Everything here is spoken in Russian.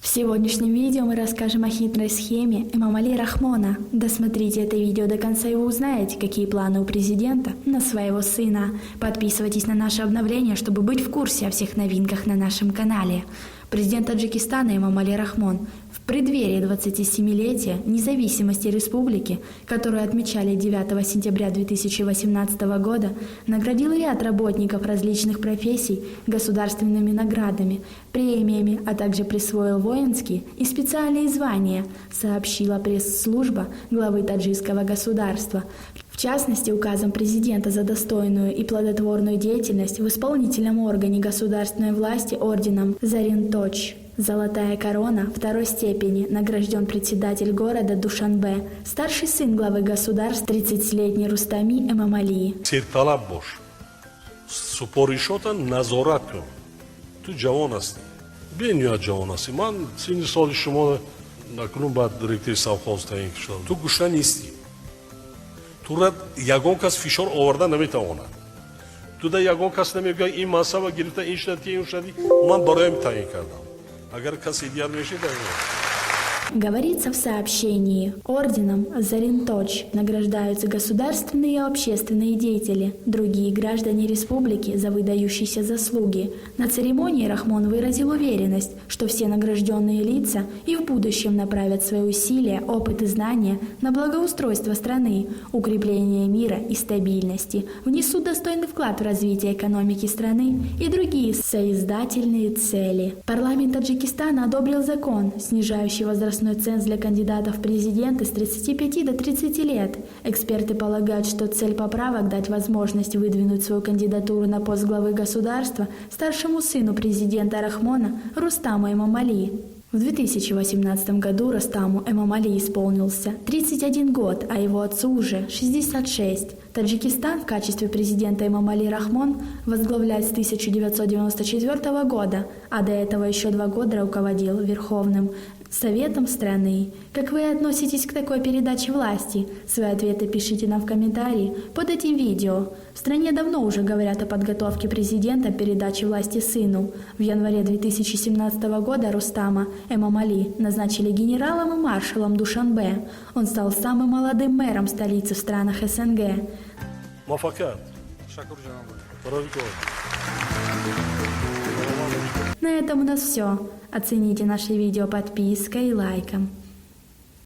В сегодняшнем видео мы расскажем о хитрой схеме Эмомали Рахмона. Досмотрите это видео до конца и вы узнаете, какие планы у президента на своего сына. Подписывайтесь на наши обновления, чтобы быть в курсе о всех новинках на нашем канале. Президент Таджикистана Эмомали Рахмон в преддверии 27-летия независимости республики, которую отмечали 9 сентября 2018 года, наградил ряд работников различных профессий государственными наградами, премиями, а также присвоил воинские и специальные звания, сообщила пресс-служба главы таджикского государства. В частности, указом президента за достойную и плодотворную деятельность в исполнительном органе государственной власти орденом Зарин-Точ «Золотая корона» второй степени награжден председатель города Душанбе, старший сын главы государства 30-летний Рустами Эмомали. Серталаб бош. Супоришота назорат кун. Ту ҷавон ҳастӣ. Бениҳоят ҷавон ҳастӣ. Ман синни соли шумо накунун баъд директори совхоз таъин шудам. Ту гӯшта нистӣ. Тура ягон кас фишор оварда наметавонад. Туда ягон кас намегӯяд ин мансаба гирифта, ин шудади, ин шудади. Ман бароям таъин кардам. Агар каси дигар мешид, Говорится в сообщении, орденом Зарин-Точ награждаются государственные и общественные деятели, другие граждане республики за выдающиеся заслуги. На церемонии Рахмон выразил уверенность, что все награжденные лица и в будущем направят свои усилия, опыт и знания на благоустройство страны, укрепление мира и стабильности, внесут достойный вклад в развитие экономики страны и другие соиздательные цели. Парламент Таджикистана одобрил закон, снижающий возрастной ценз для кандидатов в президенты с 35 до 30 лет. Эксперты полагают, что цель поправок – дать возможность выдвинуть свою кандидатуру на пост главы государства старшему сыну президента Рахмона Рустаму Эмомали. В 2018 году Рустаму Эмомали исполнился 31 год, а его отцу уже 66. Таджикистан в качестве президента Эмомали Рахмон возглавляет с 1994 года, а до этого еще 2 года руководил Верховным Советом страны. Как вы относитесь к такой передаче власти? Свои ответы пишите нам в комментарии под этим видео. В стране давно уже говорят о подготовке президента передачи власти сыну. В январе 2017 года Рустама Эмомали назначили генералом и маршалом Душанбе. Он стал самым молодым мэром столицы в странах СНГ. На этом у нас все. Оцените наше видео подпиской и лайком.